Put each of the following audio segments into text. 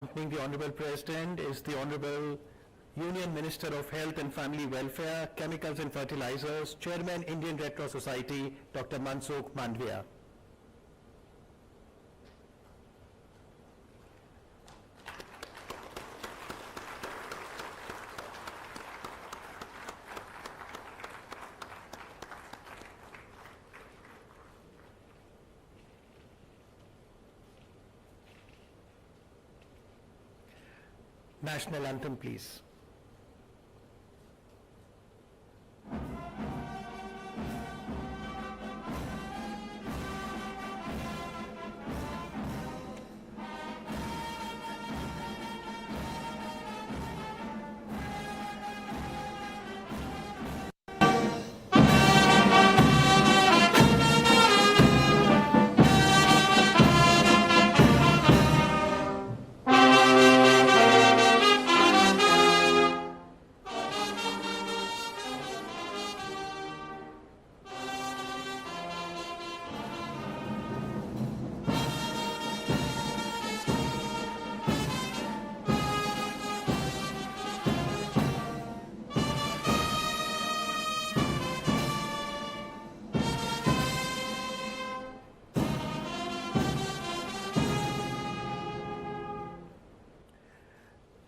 Accompanying the Honorable President is the Honorable Union Minister of Health and Family Welfare, Chemicals and Fertilizers, Chairman Indian Red Cross Society, Dr. Mansukh Mandviya. National anthem, please.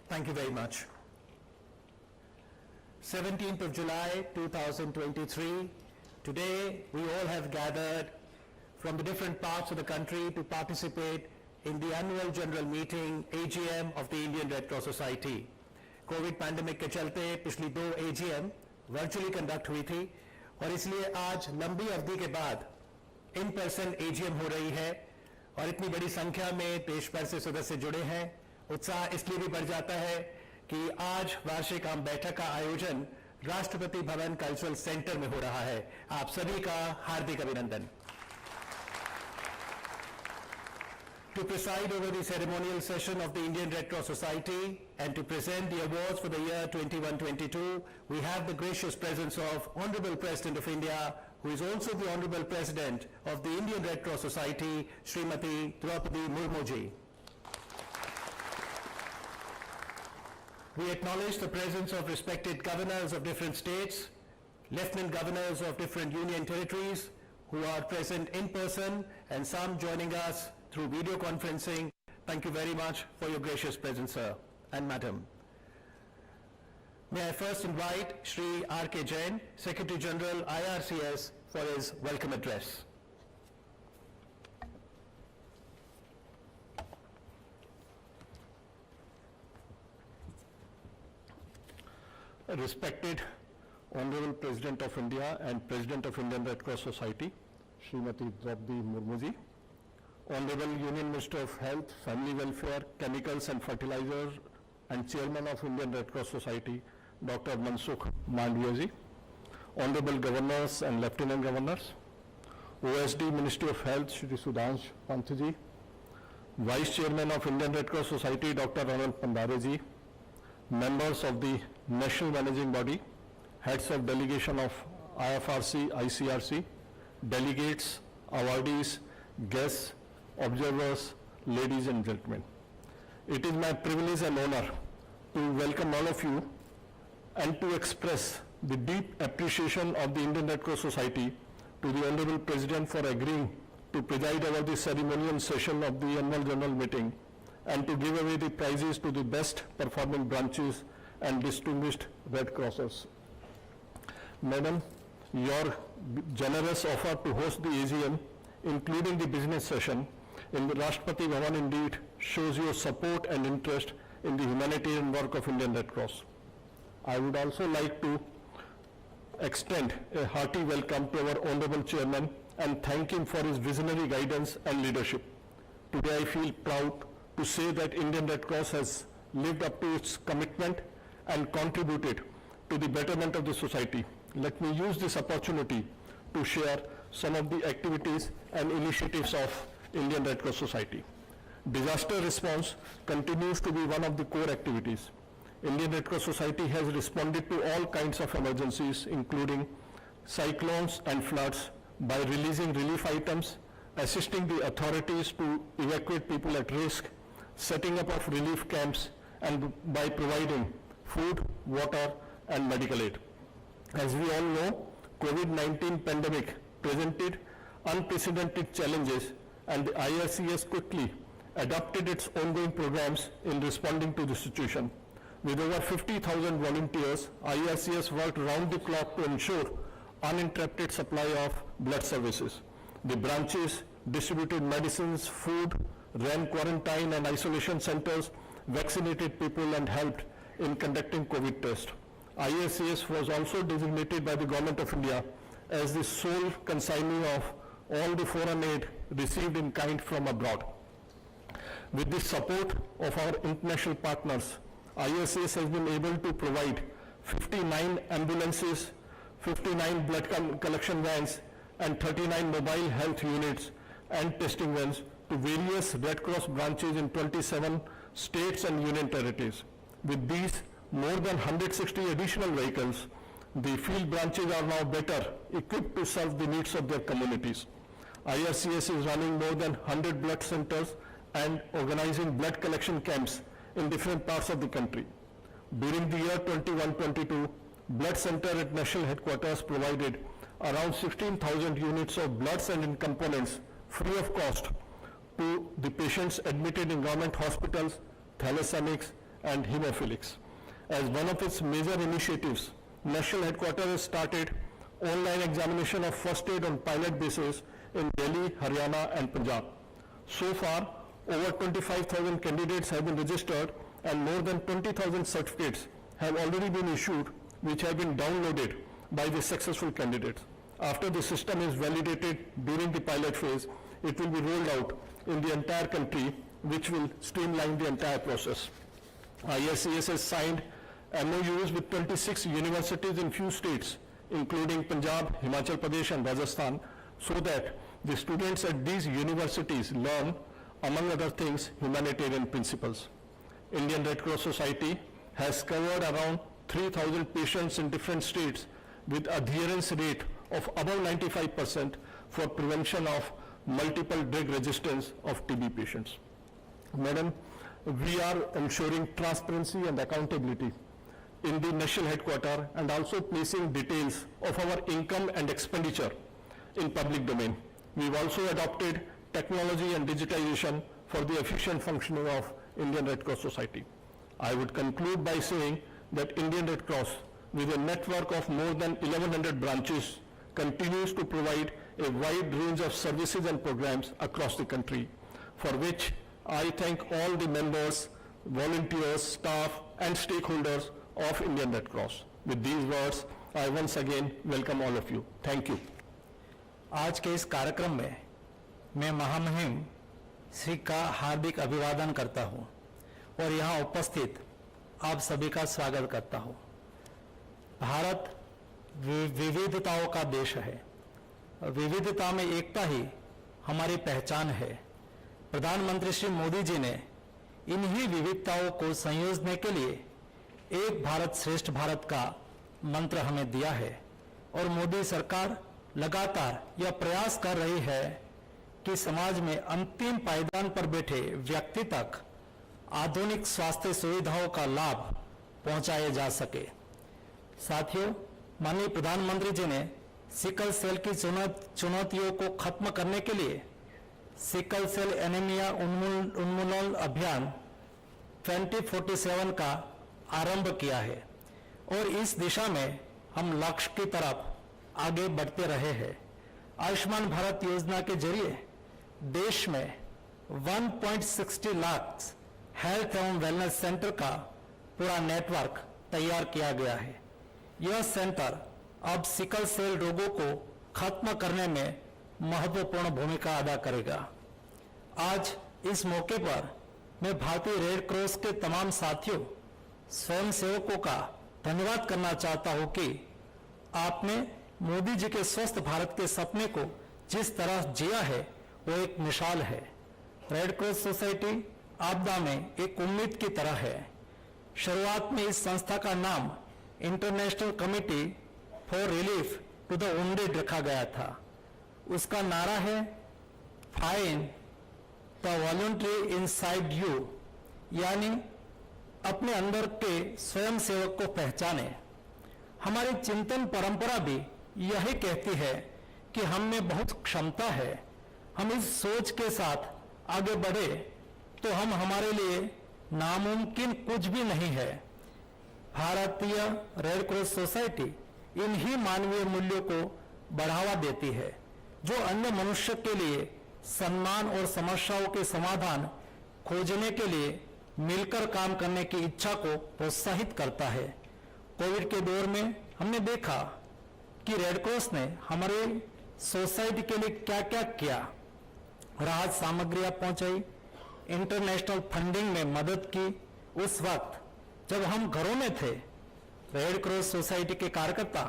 Thank you very much. 17th of July 2023. Today we all have gathered from the different parts of the country to participate in the annual general meeting AGM of the Indian Red Cross Society. Covid pandemic के चलते पिछली 2 AGM virtually conduct हुई थी और इसलिए आज लंबी अवधि के बाद इन पर्सन AGM हो रही है और इतनी बड़ी संख्या में देश भर से सदस्य जुड़े हैं। उत्साह इसलिए भी बढ़ जाता है कि आज वार्षिक आम बैठक का आयोजन राष्ट्रपति भवन कल्चरल सेंटर में हो रहा है। आप सभी का हार्दिक अभिनंदन। To preside over the ceremonial session of the Indian Red Cross Society and to present the awards for the year 21-22, we have the gracious presence of Honorable President of India, who is also the Honorable President of the Indian Red Cross Society, Srimati Draupadi Murmu ji. We acknowledge the presence of respected governors of different states, lieutenant governors of different union territories who are present in person and some joining us through video conferencing. Thank you very much for your gracious presence, sir and madam. May I first invite Shri R.K. Jain, Secretary General IRCS, for his welcome address. Respected Honorable President of India and President of Indian Red Cross Society, Srimati Draupadi Murmu ji, Honorable Union Minister of Health, Family Welfare, Chemicals and Fertilizers and Chairman of Indian Red Cross Society, Dr. Mansukh Mandviya ji, Honorable Governors and Lieutenant Governors, OSD Ministry of Health, Shri Sudhansh Pant ji, Vice Chairman of Indian Red Cross Society, Dr. Anand Pandare ji, members of the National Managing Body, heads of delegation of IFRC, ICRC, delegates, awardees, guests, observers, ladies and gentlemen. It is my privilege and honor to welcome all of you and to express the deep appreciation of the Indian Red Cross Society to the Honorable President for agreeing to preside over the ceremonial session of the annual general meeting and to give away the prizes to the best performing branches and distinguished Red Crossers. Madam, your generous offer to host the AGM, including the business session, in the Rashtrapati Bhavan indeed shows your support and interest in the humanitarian work of Indian Red Cross. I would also like to extend a hearty welcome to our Honorable Chairman and thank him for his visionary guidance and leadership. Today I feel proud to say that Indian Red Cross has lived up to its commitment and contributed to the betterment of the society. Let me use this opportunity to share some of the activities and initiatives of Indian Red Cross Society. Disaster response continues to be one of the core activities. Indian Red Cross Society has responded to all kinds of emergencies, including cyclones and floods, by releasing relief items, assisting the authorities to evacuate people at risk, setting up of relief camps, and by providing food, water, and medical aid. As we all know, COVID-19 pandemic presented unprecedented challenges, and the IRCS quickly adopted its ongoing programs in responding to the situation. With over 50,000 volunteers, IRCS worked round the clock to ensure uninterrupted supply of blood services. The branches distributed medicines, food, ran quarantine and isolation centers, vaccinated people, and helped in conducting COVID tests. IRCS was also designated by the Government of India as the sole consignee of all the foreign aid received in kind from abroad. With the support of our international partners, IRCS has been able to provide 59 ambulances, 59 blood collection vans, and 39 mobile health units and testing vans to various Red Cross branches in 27 states and union territories. With these more than 160 additional vehicles, the field branches are now better equipped to serve the needs of their communities. IRCS is running more than 100 blood centers and organizing blood collection camps in different parts of the country. During the year 21-22, Blood Center at National Headquarters provided around 16,000 units of bloods and components free of cost to the patients admitted in government hospitals, thalassemics, and hemophilics. As one of its major initiatives, National Headquarters has started online examination of first aid on pilot basis in Delhi, Haryana, and Punjab. So far, over 25,000 candidates have been registered and more than 20,000 certificates have already been issued, which have been downloaded by the successful candidates. After the system is validated during the pilot phase, it will be rolled out in the entire country, which will streamline the entire process. IRCS has signed MOUs with 26 universities in few states, including Punjab, Himachal Pradesh, and Rajasthan, so that the students at these universities learn, among other things, humanitarian principles. Indian Red Cross Society has covered around 3,000 patients in different states with adherence rate of above 95% for prevention of multiple drug resistance of TB patients. Madam, we are ensuring transparency and accountability in the national headquarters and also placing details of our income and expenditure in public domain. We've also adopted technology and digitization for the efficient functioning of Indian Red Cross Society. I would conclude by saying that Indian Red Cross, with a network of more than 1,100 branches, continues to provide a wide range of services and programs across the country, for which I thank all the members, volunteers, staff, and stakeholders of Indian Red Cross. With these words, I once again welcome all of you. Thank you. आज के इस कार्यक्रम में मैं महामहिम श्री का हार्दिक अभिवादन करता हूं और यहां उपस्थित आप सभी का स्वागत करता हूं। भारत विविधताओं का देश है और विविधता में एकता ही हमारी पहचान है। प्रधानमंत्री श्री मोदी जी ने इन्हीं विविधताओं को संयोजने के लिए एक भारत श्रेष्ठ भारत का मंत्र हमें दिया है और मोदी सरकार लगातार यह प्रयास कर रही है कि समाज में अंतिम पायदान पर बैठे व्यक्ति तक आधुनिक स्वास्थ्य सुविधाओं का लाभ पहुंचाया जा सके। साथियों, माननीय प्रधानमंत्री जी ने सिकल सेल की चुनौतियों को खत्म करने के लिए सिकल सेल एनीमिया उन्मूलन अभियान 2047 का आरंभ किया है और इस दिशा में हम लक्ष्य की तरफ आगे बढ़ते रहे हैं। आयुष्मान भारत योजना के जरिए देश में 1.60 लाख हेल्थ एवं वेलनेस सेंटर का पूरा नेटवर्क तैयार किया गया है। यह सेंटर अब सिकल सेल रोगों को खत्म करने में महत्वपूर्ण भूमिका अदा करेगा। आज इस मौके पर मैं भारतीय रेड क्रॉस के तमाम साथियों, स्वयंसेवकों का धन्यवाद करना चाहता हूं कि आपने मोदी जी के स्वस्थ भारत के सपने को जिस तरह जिया है वो एक मिसाल है। रेड क्रॉस सोसाइटी आपदा में एक उम्मीद की तरह है। शुरुआत में इस संस्था का नाम international committee for relief to the wounded रखा गया था। उसका नारा है find the voluntary inside you यानी अपने अंदर के स्वयं सेवक को पहचाने। हमारी चिंतन परंपरा भी यही कहती है कि हम में बहुत क्षमता है। हम इस सोच के साथ आगे बढ़े तो हम हमारे लिए नामुमकिन कुछ भी नहीं है। भारतीय रेड क्रॉस सोसाइटी इन्हीं मानवीय मूल्यों को बढ़ावा देती है जो अन्य मनुष्य के लिए सम्मान और समस्याओं के समाधान खोजने के लिए मिलकर काम करने की इच्छा को प्रोत्साहित करता है। कोविड के दौर में हमने देखा कि रेड क्रॉस ने हमारे सोसाइटी के लिए क्या क्या किया। राहत सामग्रियां पहुंचाई, इंटरनेशनल फंडिंग में मदद की। उस वक्त जब हम घरों में थे, रेड क्रॉस सोसाइटी के कार्यकर्ता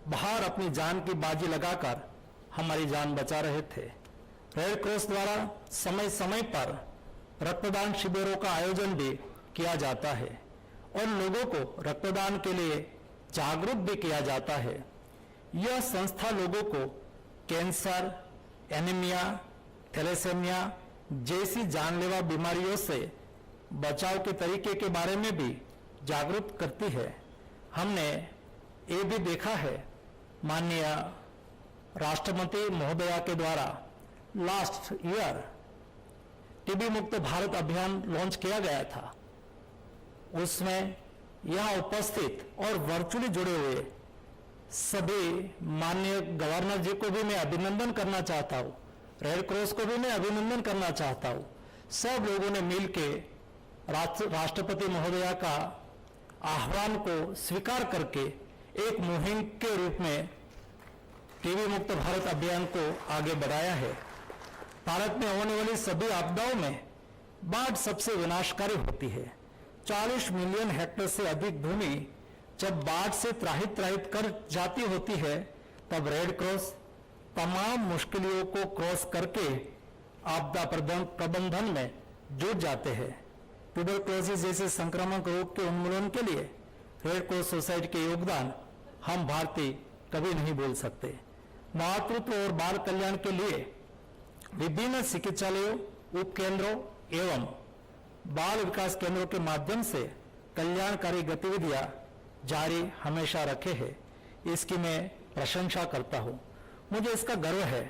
बाहर अपनी जान की बाजी लगाकर हमारी जान बचा रहे थे। रेड क्रॉस द्वारा समय समय पर रक्तदान शिविरों का आयोजन भी किया जाता है और लोगों को रक्तदान के लिए जागरूक भी किया जाता है। यह संस्था लोगों को कैंसर, एनीमिया, थैलेसेमिया जैसी जानलेवा बीमारियों से बचाव के तरीके के बारे में भी जागरूक करती है। हमने ये भी देखा है, माननीय राष्ट्रपति महोदया के द्वारा लास्ट ईयर टीबी मुक्त भारत अभियान लॉन्च किया गया था। उसमें यहाँ उपस्थित और वर्चुअली जुड़े हुए सभी माननीय गवर्नर जी को भी मैं अभिनंदन करना चाहता हूँ, रेड क्रॉस को भी मैं अभिनंदन करना चाहता हूँ। सब लोगों ने मिलके राष्ट्रपति महोदया का आह्वान को स्वीकार करके एक मुहिम के रूप में टीबी मुक्त भारत अभियान को आगे बढ़ाया है। भारत में होने वाली सभी आपदाओं में बाढ़ सबसे विनाशकारी होती है। 40 मिलियन हेक्टेयर से अधिक भूमि जब बाढ़ से त्राहित कर जाती होती है, तब रेड क्रॉस तमाम मुश्किलों को क्रॉस करके आपदा प्रबंधन में जुट जाते हैं। ट्यूबरक्लोसिस जैसे संक्रामक रोग के उन्मूलन के लिए रेड क्रॉस सोसाइटी के योगदान हम भारतीय कभी नहीं भूल सकते। मातृत्व और बाल कल्याण के लिए विभिन्न चिकित्सालयों, उपकेंद्रों एवं बाल विकास केंद्रों के माध्यम से कल्याणकारी गतिविधियां जारी हमेशा रखे हैं। इसकी मैं प्रशंसा करता हूं। मुझे इसका गर्व है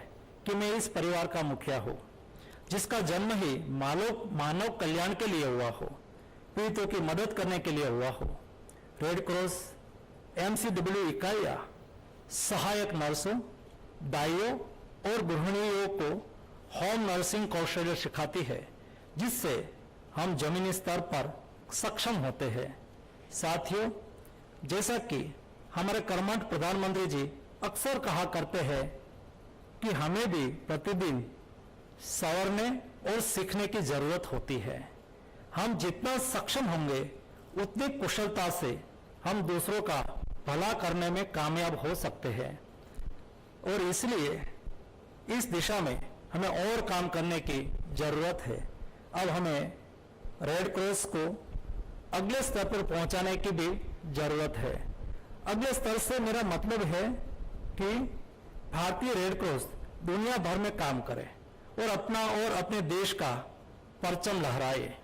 कि मैं इस परिवार का मुखिया हूं, जिसका जन्म ही मानव कल्याण के लिए हुआ हो, पीड़ितों की मदद करने के लिए हुआ हो। रेड क्रॉस MCW इकाइयां सहायक नर्सों, दाइयों और गृहिणियों को होम नर्सिंग कौशल सिखाती है, जिससे हम जमीनी स्तर पर सक्षम होते हैं। साथियों, जैसा कि हमारे कर्मठ प्रधानमंत्री जी अक्सर कहा करते हैं कि हमें भी प्रतिदिन संवरने और सीखने की जरूरत होती है। हम जितना सक्षम होंगे उतनी कुशलता से हम दूसरों का भला करने में कामयाब हो सकते हैं और इसलिए इस दिशा में हमें और काम करने की जरूरत है। अब हमें रेड क्रॉस को अगले स्तर पर पहुंचाने की भी जरूरत है। अगले स्तर से मेरा मतलब है कि भारतीय रेड क्रॉस दुनिया भर में काम करे और अपना और अपने देश का परचम लहराए।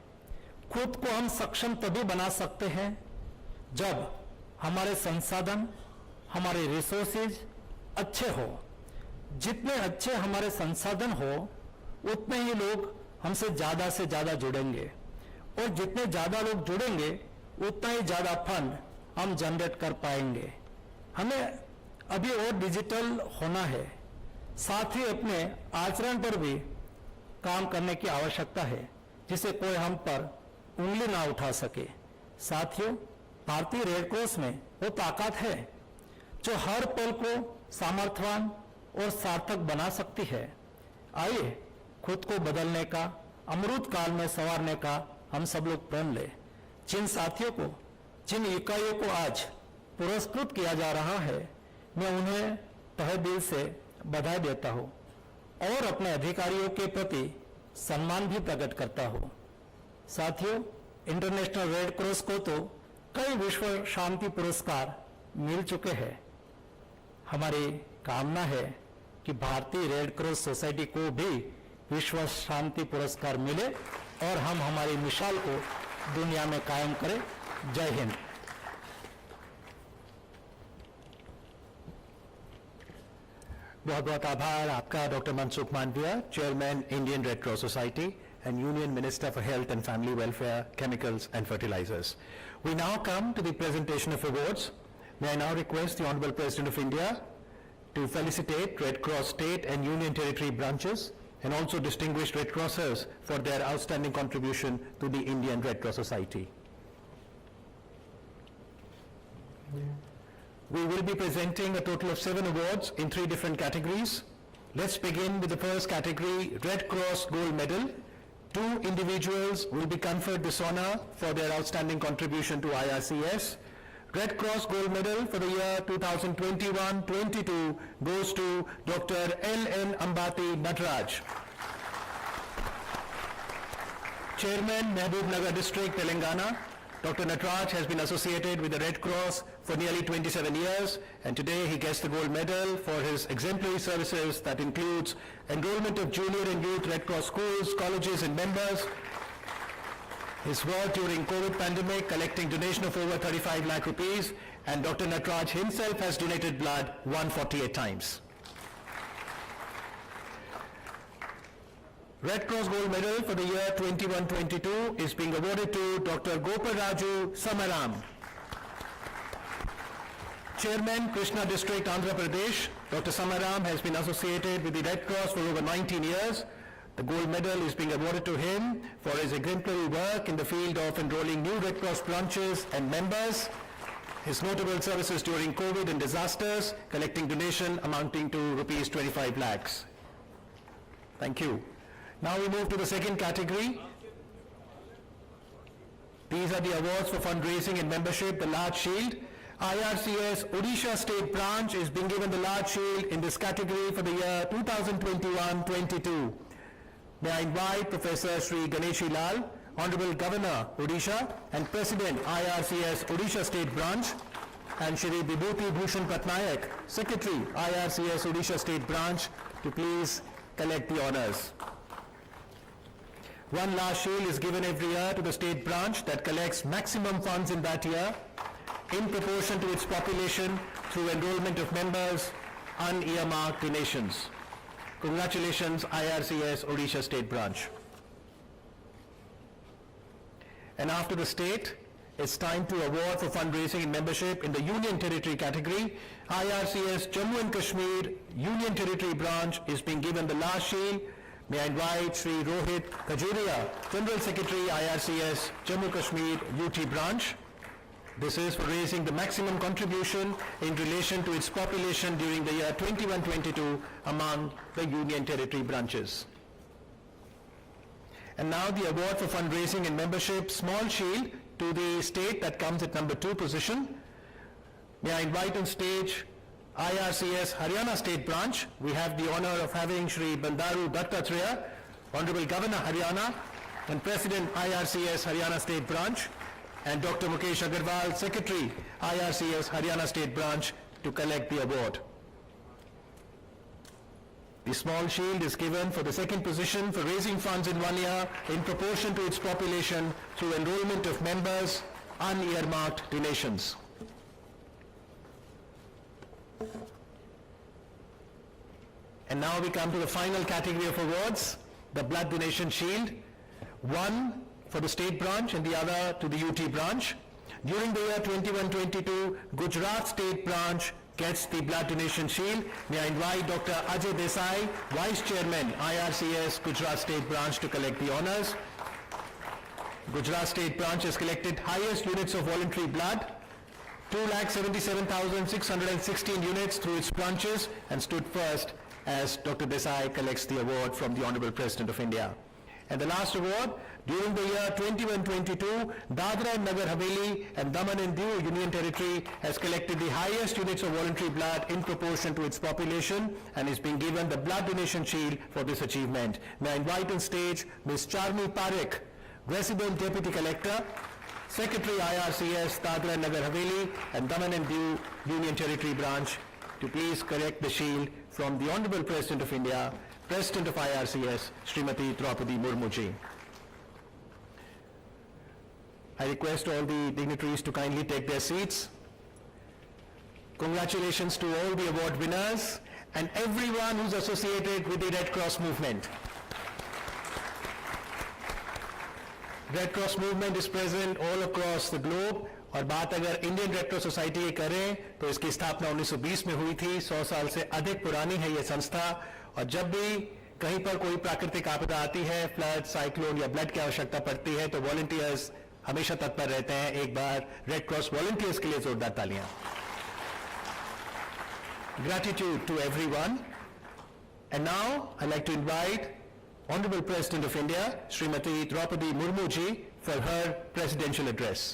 खुद को हम सक्षम तभी बना सकते हैं जब हमारे संसाधन, हमारे रिसोर्सेज अच्छे हो। जितने अच्छे हमारे संसाधन हो उतने ही लोग हमसे ज्यादा से ज्यादा जुड़ेंगे और जितने ज्यादा लोग जुड़ेंगे उतना ही ज्यादा फंड हम जनरेट कर पाएंगे। हमें अभी और डिजिटल होना है, साथ ही अपने आचरण पर भी काम करने की आवश्यकता है, जिसे कोई हम पर उंगली ना उठा सके। साथियों, भारतीय रेड क्रॉस में वो ताकत है जो हर पल को सामर्थ्यवान और सार्थक बना सकती है। आइए खुद को बदलने का, अमृत काल में संवारने का हम सब लोग प्रण लें। जिन साथियों को, जिन इकाइयों को आज पुरस्कृत किया जा रहा है, मैं उन्हें तहे दिल से बधाई देता हूं और अपने अधिकारियों के प्रति सम्मान भी प्रकट करता हूं। साथियों, इंटरनेशनल रेड क्रॉस को तो कई विश्व शांति पुरस्कार मिल चुके हैं। हमारी कामना है कि भारतीय रेड क्रॉस सोसाइटी को भी विश्व शांति पुरस्कार मिले और हम हमारी मिसाल को दुनिया में कायम करे। जय हिंद। बहुत बहुत आभार आपका doctor Mansukh Mandaviya, chairman Indian red cross society and Union Minister for Health and Family Welfare, Chemicals and Fertilizers. We now come to the presentation of awards. May I now request the Honorable President of India to felicitate Red Cross state and Union Territory branches and also distinguished Red Crossers for their outstanding contribution to the Indian Red Cross Society. We will be presenting a total of 7 awards in 3 different categories. Let's begin with the first category, Red Cross Gold Medal. 2 individuals will be conferred this honor for their outstanding contribution to IRCS. Red Cross Gold Medal for the year 2021-22 goes to Dr. L.N. Ambati Nataraj, Chairman, Mehboob Nagar District, Telangana. Dr. Nataraj has been associated with the Red Cross for nearly 27 years, and today he gets the gold medal for his exemplary services that includes enrollment of junior and youth Red Cross schools, colleges and members, his work during COVID pandemic, collecting donation of over 35 lakh rupees, and Dr. Nataraj himself has donated blood 148 times. Red Cross Gold Medal for the year 21-22 is being awarded to Dr. Gopalraju Samaram, Chairman, Krishna District, Andhra Pradesh. Dr. Samaram has been associated with the Red Cross for over 19 years. The gold medal is being awarded to him for his exemplary work in the field of enrolling new Red Cross branches and members, his notable services during COVID and disasters, collecting donation amounting to rupees 25 lakhs. Thank you. Now we move to the second category. These are the awards for fundraising and membership, the Large Shield. IRCS Odisha State Branch is being given the Large Shield in this category for the year 2021-22. May I invite Professor Sri Ganeshi Lal, Honorable Governor Odisha and President IRCS Odisha State Branch, and Shri Vibhuti Bhushan Patnaik, Secretary IRCS Odisha State Branch, to please collect the honors. One Large Shield is given every year to the state branch that collects maximum funds in that year in proportion to its population through enrollment of members, unearmarked donations. Congratulations, IRCS Odisha State Branch. And after the state, it's time to award for fundraising and membership in the Union Territory category. IRCS Jammu and Kashmir Union Territory Branch is being given the Last Shield. May I invite Sri Rohit Kajuria, General Secretary IRCS Jammu Kashmir UT Branch. This is for raising the maximum contribution in relation to its population during the year 21-22 among the Union Territory branches. And now the award for fundraising and membership, Small Shield, to the state that comes at number 2 position. May I invite on stage IRCS Haryana State Branch. We have the honor of having Shri Bandaru Dattatreya, Honorable Governor Haryana and President IRCS Haryana State Branch, and Dr. Mukesh Agarwal, Secretary IRCS Haryana State Branch, to collect the award. The Small Shield is given for the second position for raising funds in 1 year in proportion to its population through enrollment of members, unearmarked donations. And now we come to the final category of awards, the Blood Donation Shield. One for the state branch and the other to the UT branch. During the year 21-22, Gujarat State Branch gets the Blood Donation Shield. May I invite Dr. Ajay Desai, Vice Chairman, IRCS Gujarat State Branch, to collect the honors. Gujarat State Branch has collected highest units of voluntary blood, 2,77,616 units through its branches, and stood first as Dr. Desai collects the award from the Honorable President of India. And the last award, during the year 21-22, Dadra and Nagar Haveli and Daman and Diu Union Territory has collected the highest units of voluntary blood in proportion to its population and is being given the Blood Donation Shield for this achievement. May I invite on stage Ms. Charmi Parekh, Resident Deputy Collector, Secretary IRCS Dadra and Nagar Haveli and Daman and Diu Union Territory Branch, to please collect the shield from the Honorable President of India, President of IRCS, Srimati Draupadi Murmu ji. I request all the dignitaries to kindly take their seats. Congratulations to all the award winners and everyone who's associated with the Red Cross movement. Red Cross movement is present all across the globe और बात अगर Indian red cross society की करें तो इसकी स्थापना 1920 में हुई थी। 100 साल से अधिक पुरानी है ये संस्था और जब भी कहीं पर कोई प्राकृतिक आपदा आती है, फ्लड, साइक्लोन या ब्लड की आवश्यकता पड़ती है तो वॉलंटियर्स हमेशा तत्पर रहते हैं। एक बार रेड क्रॉस वॉलंटियर्स के लिए जोरदार तालियां। Gratitude to everyone. And now I'd like to invite Honorable President of India, Srimati Draupadi Murmu ji, for her presidential address.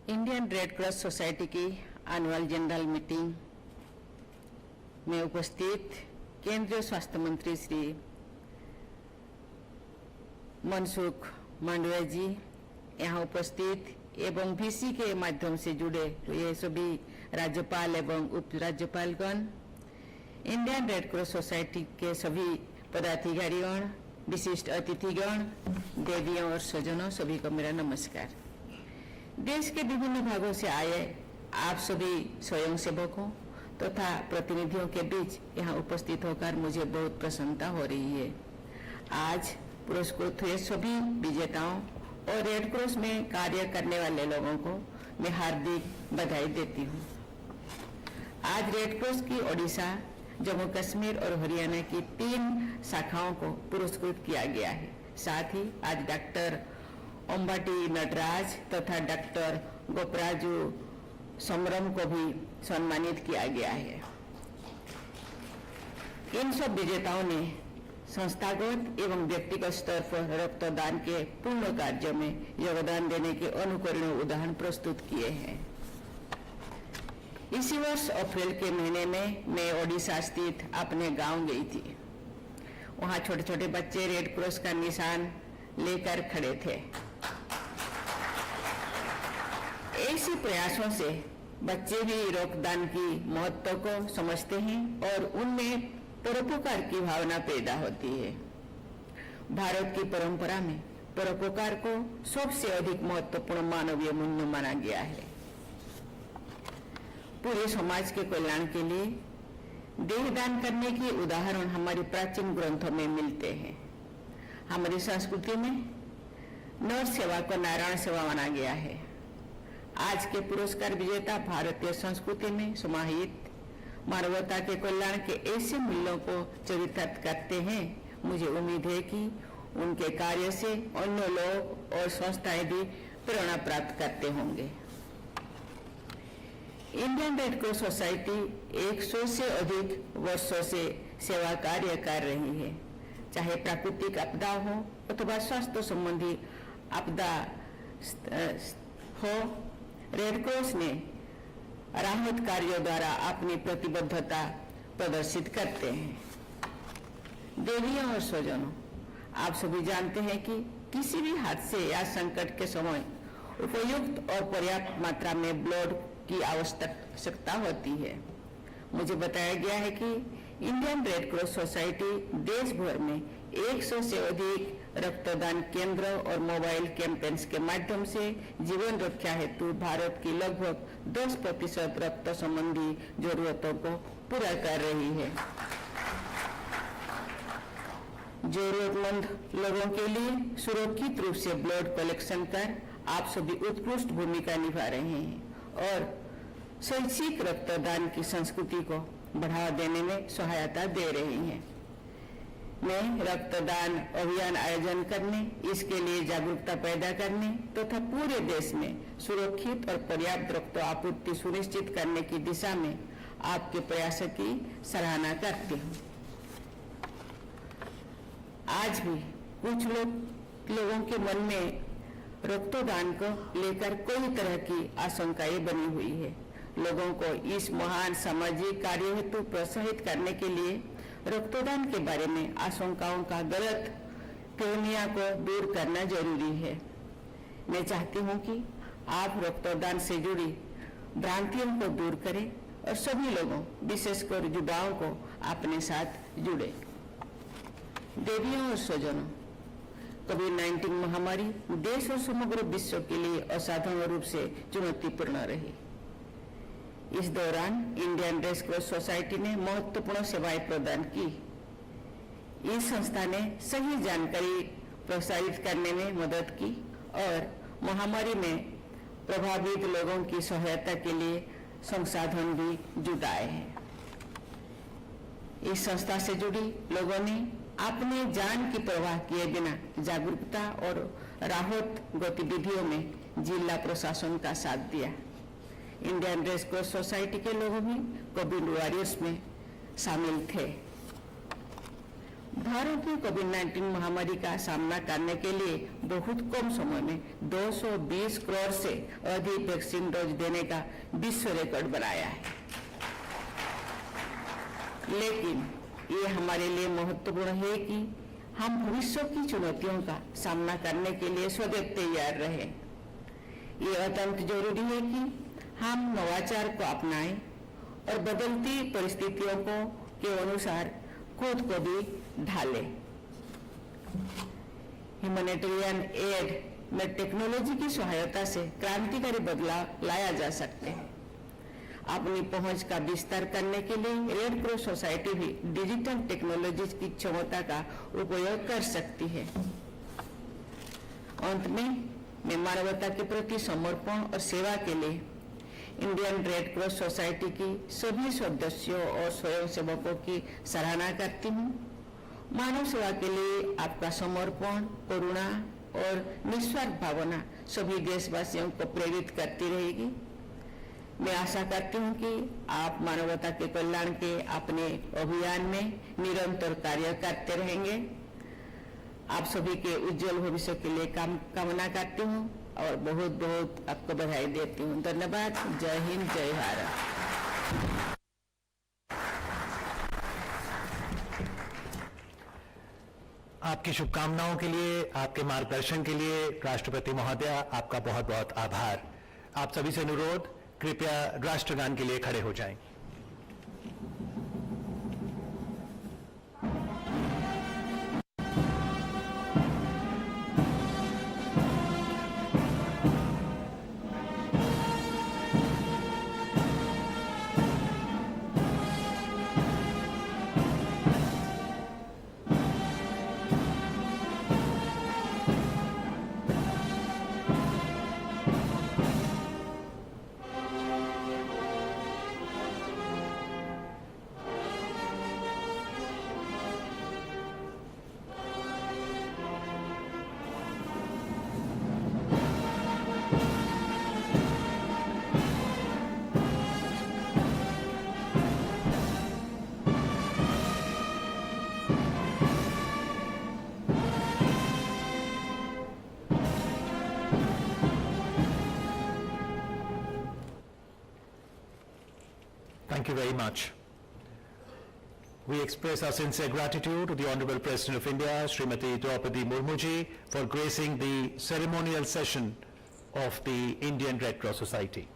Indian red cross society की एनुअल जनरल मीटिंग में उपस्थित केंद्रीय स्वास्थ्य मंत्री श्री मनसुख मांडविया जी, यहाँ उपस्थित एवं वीसी के माध्यम से जुड़े हुए सभी राज्यपाल एवं उप राज्यपालगण, इंडियन रेड क्रॉस सोसाइटी के सभी पदाधिकारीगण, विशिष्ट अतिथिगण, देवियों और स्वजनों, सभी को मेरा नमस्कार। देश के विभिन्न भागों से आए आप सभी स्वयंसेवकों तथा प्रतिनिधियों के बीच यहाँ उपस्थित होकर मुझे बहुत प्रसन्नता हो रही है। आज पुरस्कृत हुए सभी विजेताओं और रेड क्रॉस में कार्य करने वाले लोगों को मैं हार्दिक बधाई देती हूँ। आज रेड क्रॉस की ओडिशा, जम्मू कश्मीर और हरियाणा की 3 शाखाओं को पुरस्कृत किया गया है। साथ ही आज डॉक्टर अंबाटी नटराज तथा डॉक्टर गोपराजू समरम को भी सम्मानित किया गया है। इन सब विजेताओं ने संस्थागत एवं व्यक्तिगत स्तर पर रक्तदान के पूर्ण कार्य में योगदान देने के अनुकरणीय उदाहरण प्रस्तुत किए हैं। इसी वर्ष अप्रैल के महीने में मैं ओडिशा स्थित अपने गांव गई थी। वहां छोटे छोटे बच्चे रेड क्रॉस का निशान लेकर खड़े थे। ऐसे प्रयासों से बच्चे भी रक्तदान की महत्व को समझते हैं और उनमें परोपकार की भावना पैदा होती है। भारत की परंपरा में परोपकार को सबसे अधिक महत्वपूर्ण मानवीय मूल्य माना गया है। पूरे समाज के कल्याण के लिए देहदान करने के उदाहरण हमारे प्राचीन ग्रंथों में मिलते हैं। हमारी संस्कृति में नर सेवा को नारायण सेवा माना गया है। आज के पुरस्कार विजेता भारतीय संस्कृति में समाहित मानवता के कल्याण के ऐसे मूल्यों को चरितार्थ करते हैं। मुझे उम्मीद है कि उनके कार्य से अन्य लोग और संस्थाएं भी प्रेरणा प्राप्त करते होंगे। इंडियन रेड क्रॉस सोसाइटी 100 से अधिक वर्षों से सेवा कार्य कर रही है। चाहे प्राकृतिक आपदा हो अथवा स्वास्थ्य संबंधी आपदा हो, रेड क्रॉस ने राहत कार्यों द्वारा अपनी प्रतिबद्धता प्रदर्शित करते हैं। देवियों और स्वजनों, आप सभी जानते हैं कि किसी भी हादसे या संकट के समय उपयुक्त और पर्याप्त मात्रा में ब्लड की आवश्यकता होती है। मुझे बताया गया है कि इंडियन रेड क्रॉस सोसाइटी देश भर में 100 से अधिक रक्तदान केंद्र और मोबाइल कैंपेन्स के माध्यम से जीवन रक्षा हेतु भारत की लगभग 10% रक्त संबंधी जरूरतों को पूरा कर रही है। जरूरतमंद लोगों के लिए सुरक्षित रूप से ब्लड कलेक्शन कर आप सभी उत्कृष्ट भूमिका निभा रहे हैं और शैक्षिक रक्तदान की संस्कृति को बढ़ावा देने में सहायता दे रही हैं। मैं रक्तदान अभियान आयोजन करने, इसके लिए जागरूकता पैदा करने तथा पूरे देश में सुरक्षित और पर्याप्त रक्त आपूर्ति सुनिश्चित करने की दिशा में आपके प्रयासों की सराहना करती हूँ। आज भी कुछ लोगों के मन में रक्तदान को लेकर कई तरह की आशंकाएं बनी हुई है। लोगों को इस महान सामाजिक कार्य हेतु प्रोत्साहित करने के लिए रक्तदान के बारे में आशंकाओं का गलत क्रोनिया को दूर करना जरूरी है। मैं चाहती हूं कि आप रक्तदान से जुड़ी भ्रांतियों को दूर करें और सभी लोगों, विशेषकर युवाओं को अपने साथ जुड़े। देवियों और स्वजनों, कोविड-19 महामारी देश और समग्र विश्व के लिए असाधारण रूप से चुनौतीपूर्ण रही। इस दौरान इंडियन रेड क्रॉस सोसाइटी ने महत्वपूर्ण सेवाएं प्रदान की। इस संस्था ने सही जानकारी प्रसारित करने में मदद की और महामारी में प्रभावित लोगों की सहायता के लिए संसाधन भी जुटाए हैं। इस संस्था से जुड़ी लोगों ने अपने जान की परवाह किए बिना जागरूकता और राहत गतिविधियों में जिला प्रशासन का साथ दिया। इंडियन रेड क्रॉस सोसाइटी के लोग भी कोविड वॉरियर्स में शामिल थे। भारत में कोविड-19 महामारी का सामना करने के लिए बहुत कम समय में 220 करोड़ से अधिक वैक्सीन डोज देने का विश्व रिकॉर्ड बनाया है। लेकिन ये हमारे लिए महत्वपूर्ण है कि हम भविष्य की चुनौतियों का सामना करने के लिए सदैव तैयार रहें। ये अत्यंत जरूरी है कि हम नवाचार को अपनाएं और बदलती परिस्थितियों के अनुसार खुद को भी ढालें। ह्यूमैनिटेरियन एड में टेक्नोलॉजी की सहायता से क्रांतिकारी बदलाव लाया जा सकते हैं। अपनी पहुंच का विस्तार करने के लिए रेड क्रॉस सोसाइटी भी डिजिटल टेक्नोलॉजी की क्षमता का उपयोग कर सकती है। अंत में मैं मानवता के प्रति समर्पण और सेवा के लिए इंडियन रेड क्रॉस सोसाइटी की सभी सदस्यों और स्वयंसेवकों की सराहना करती हूँ। मानव सेवा के लिए आपका समर्पण, करुणा और निस्वार्थ भावना सभी देशवासियों को प्रेरित करती रहेगी। मैं आशा करती हूँ कि आप मानवता के कल्याण के अपने अभियान में निरंतर कार्य करते रहेंगे। आप सभी के उज्जवल भविष्य के लिए कामना करती हूँ और बहुत बहुत आपको बधाई देती हूँ। धन्यवाद। जय हिंद, जय भारत। आपकी शुभकामनाओं के लिए, आपके मार्गदर्शन के लिए राष्ट्रपति महोदया आपका बहुत बहुत आभार। आप सभी से अनुरोध, कृपया राष्ट्रगान के लिए खड़े हो जाएं। Thank you very much. We express our sincere gratitude to the Honorable President of India, Srimati Draupadi Murmu ji, for gracing the ceremonial session of the Indian Red Cross Society.